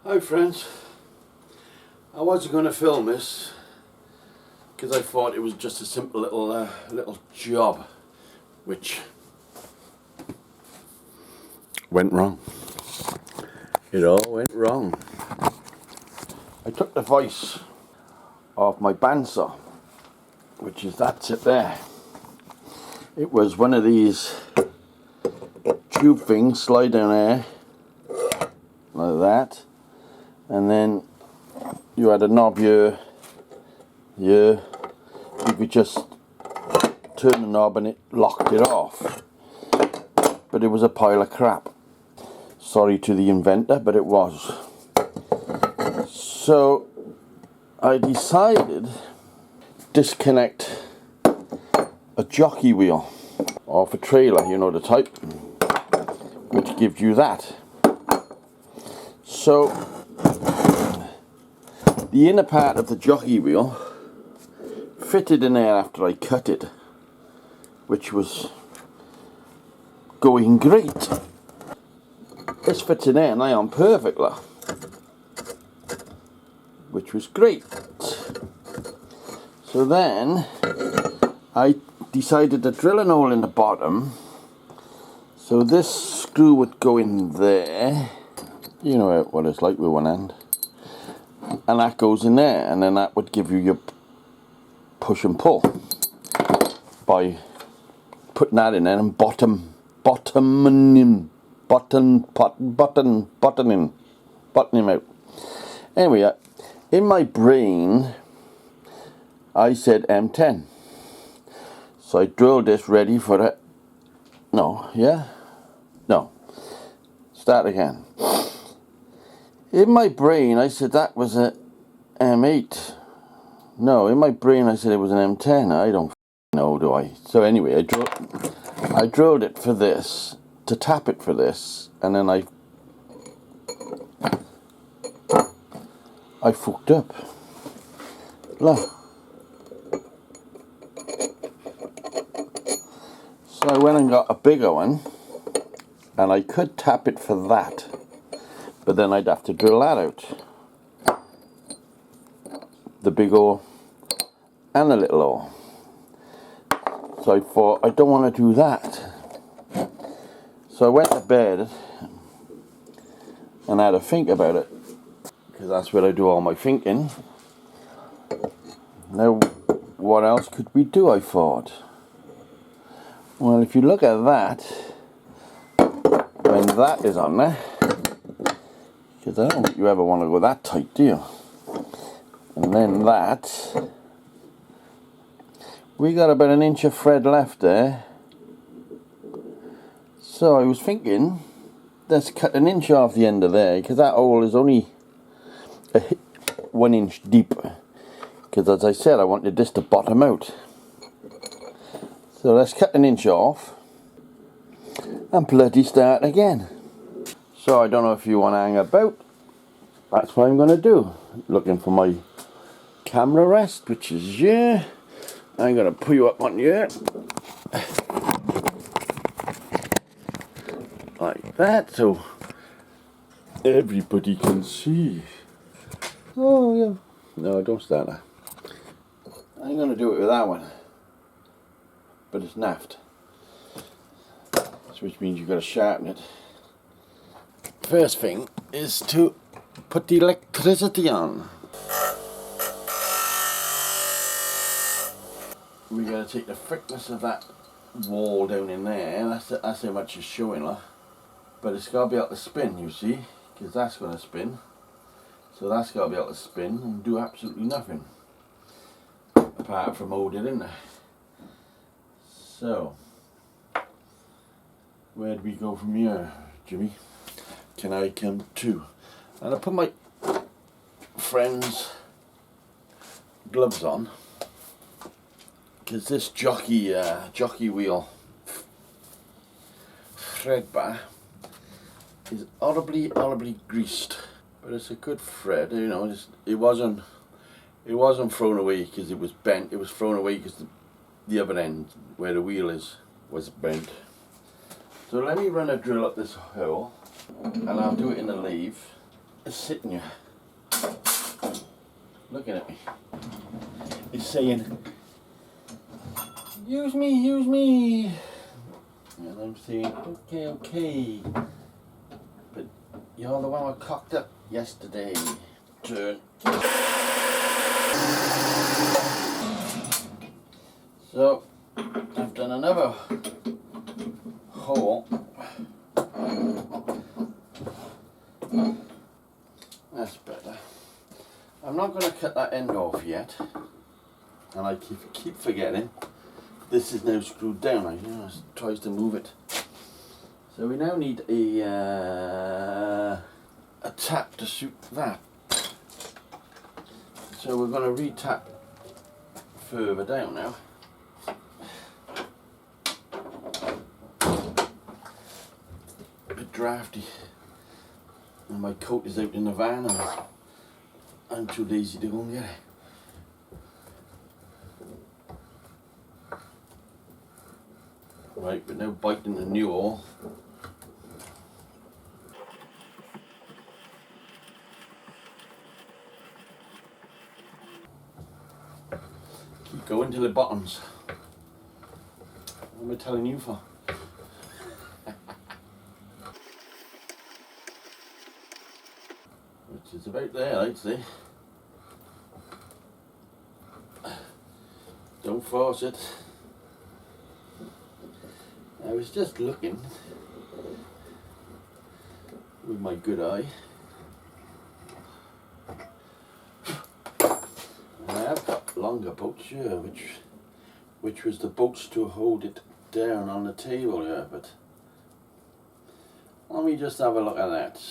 Hi friends, I wasn't going to film this because I thought it was just a simple little job which went wrong. It all went wrong. I took the voice off my bandsaw, which is that tip there. It was one of these tube things, slide down there like that, and then you had a knob here. You could just turn the knob and it locked it off, but it was a pile of crap. Sorry to the inventor, but it was. So I decided disconnect a jockey wheel off a trailer, you know the type, which gives you that. So the inner part of the jockey wheel fitted in there after I cut it, which was going great. This fits in there now on perfectly, which was great. So then I decided to drill an hole in the bottom, so this screw would go in there. You know what it's like with one end, and that goes in there, and then that would give you your push and pull by putting that in there and bottoning out. Anyway, in my brain I said M10, so I drilled this ready for it. Start again. In my brain I said that was a M8. No, in my brain I said it was an M10. I don't know, do I? So anyway, I drilled it for this, to tap it for this, and then I fucked up. Look. So I went and got a bigger one, and I could tap it for that, but then I'd have to drill that out. The big hole and the little hole. So I thought, I don't want to do that. So I went to bed and had a think about it, because that's where I do all my thinking. Now, what else could we do, I thought? Well, if you look at that, when that is on there, because I don't think you ever want to go that tight, do you? And then that, we got about an inch of thread left there. So I was thinking, let's cut an inch off the end of there, because that hole is only 1 inch deep. Because as I said, I wanted this to bottom out. So let's cut an inch off and bloody start again. So I don't know if you want to hang about. That's what I'm going to do. Looking for my camera rest, which is here. I'm going to put you up on here. Like that, so everybody can see. Oh yeah. No, don't start that. I'm going to do it with that one. But it's naffed. So which means you've got to sharpen it. First thing is to put the electricity on. We got to take the thickness of that wall down in there. That's how much is showing, like. But it's got to be able to spin, you see, because that's going to spin. So that's got to be able to spin and do absolutely nothing apart from hold it in there. So where do we go from here, Jimmy? Can I come to? And I put my friend's gloves on, because this jockey wheel thread bar is horribly greased, but it's a good thread. You know, it wasn't thrown away because it was bent. It was thrown away because the other end where the wheel is was bent. So let me run a drill up this hole, and I'll do it in the lathe. is sitting here looking at me. It's saying, use me, use me. And I'm saying, okay, okay. But you're the one who cocked up yesterday. Turn. So, I've done another hole. That's better. I'm not going to cut that end off yet. And I keep forgetting. This is now screwed down. I tries to move it. So we now need a tap to suit that. So we're going to re-tap further down now. A bit drafty. And my coat is out in the van and I'm too lazy to go and get it. Right, we're now biting the new hole. Keep going till it bottoms. What am I telling you for? Which is about there, I'd say. Don't force it. I was just looking with my good eye. And I have got longer bolts here, which was the bolts to hold it down on the table here, but let me just have a look at that.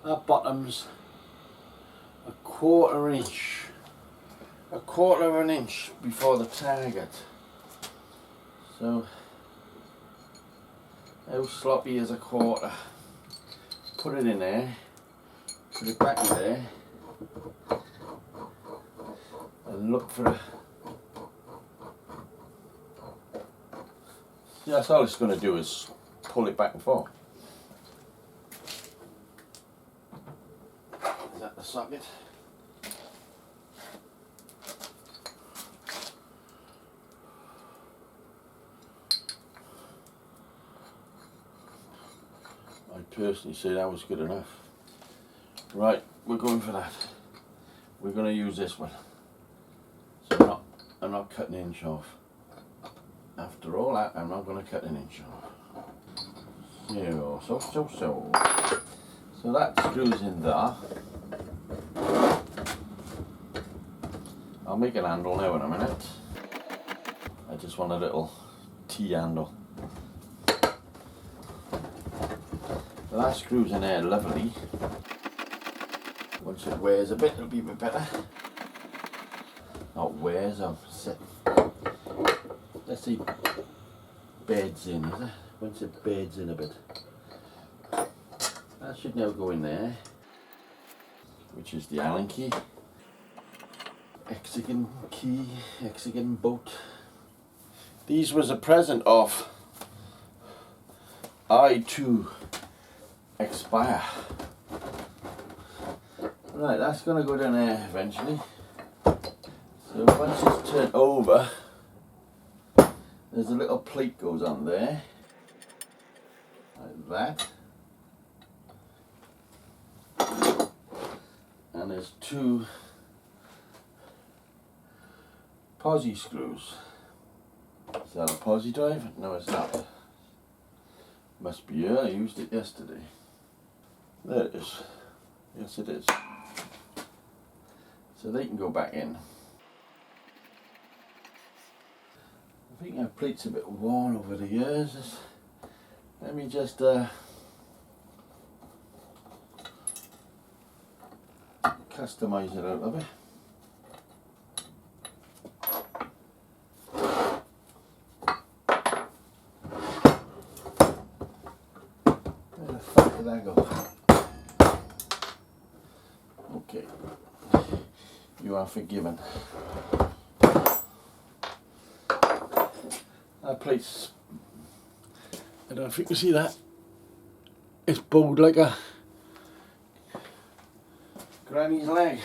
That bottom's a quarter of an inch before the target. So how sloppy is a quarter? Put it in there, put it back in there, and look for a. Yeah, that's all it's going to do is pull it back and forth. Is that the socket? I personally say that was good enough. Right, we're going for that. We're going to use this one. So I'm not cutting an inch off. After all that, I'm not going to cut an inch off. So that screws in there. I'll make an handle now in a minute. I just want a little T-handle. So that screws in there lovely. Once it wears a bit, it'll be a bit better. Not wears, I'm sitting. Let's see, beds in, is it? Once it beds in a bit. That should now go in there, which is the Allen key. Hexagon key, hexagon bolt. These was a present of I2 expire. Right, that's going to go down there eventually. So once it's turned over, there's a little plate goes on there, like that. And there's two posi screws. Is that a posi drive? No, it's not. Must be here, I used it yesterday. There it is. Yes, it is. So they can go back in. I think our plate's a bit worn over the years. Let me just customize it out a bit. Where the fuck did that go? Okay, you are forgiven. That plate's, I don't know if you can see that, it's bowed like a granny's leg.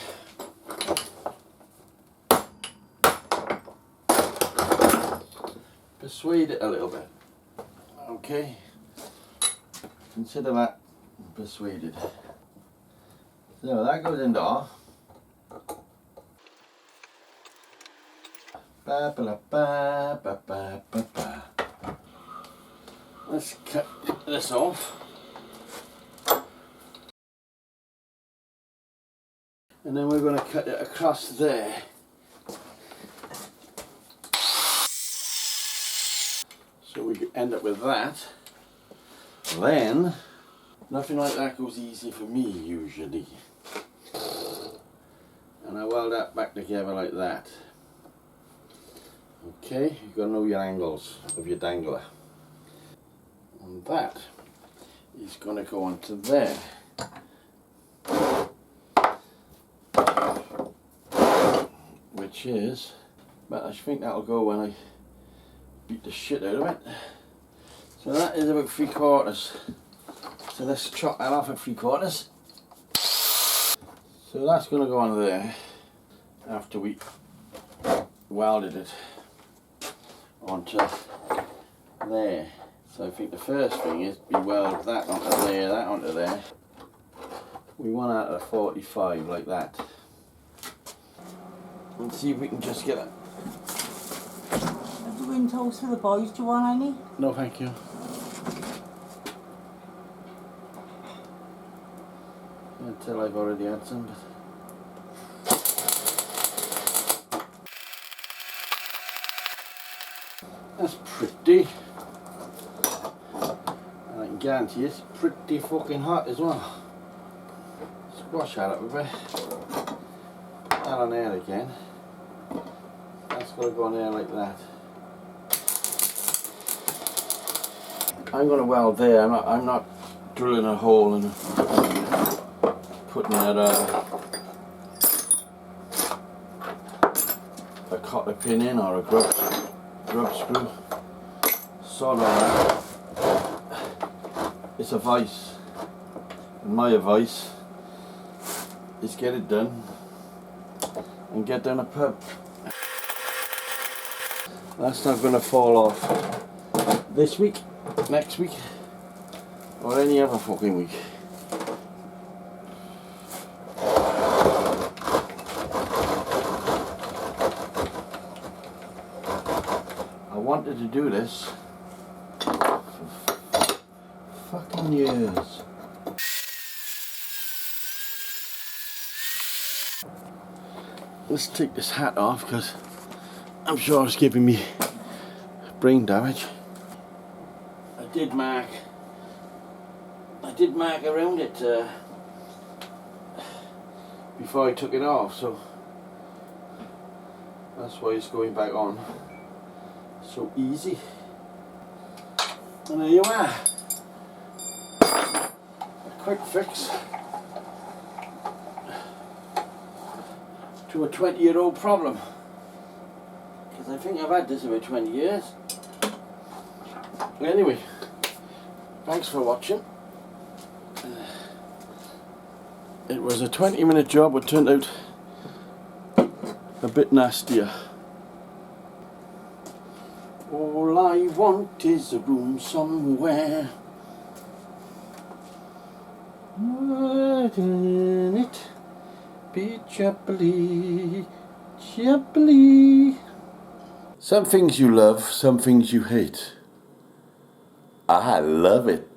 Persuade it a little bit. Okay, consider that persuaded. So that goes in there. Ba, ba, ba, ba, ba, ba, ba. Let's cut this off. And then we're going to cut it across there. So we could end up with that. Then, nothing like that goes easy for me usually. And I weld that back together like that. Okay, you've got to know your angles of your dangler. And that is going to go onto there. Which is, but I think that'll go when I beat the shit out of it. So that is about 3/4. So let's chop that off at 3/4. So that's going to go on there after we welded it onto there. So I think the first thing is we weld that onto there, that onto there. We want out of 45 like that. And see if we can just get it. Have you been toast for the boys? Do you want any? No, thank you. Until I've already had some. That's pretty. And I can guarantee it's pretty fucking hot as well. Squash that up a bit. Put that on there again. That's got to go on there like that. I'm going to weld there. I'm not drilling a hole and putting a cotter pin in or a grub screw. Sod on that. It's a vice. And my advice is get it done and get down a pub. That's not going to fall off this week, next week, or any other fucking week. I wanted to do this for fucking years. Let's take this hat off because I'm sure it's giving me brain damage. I did mark around it before I took it off, so that's why it's going back on so easy. And there you are, a quick fix to a 20-year-old problem, because I think I've had this about 20 years. Anyway, thanks for watching. It was a 20-minute job, it turned out a bit nastier. All I want is a room somewhere. Wouldn't it be jubbly, jubbly? Some things you love, some things you hate. I love it.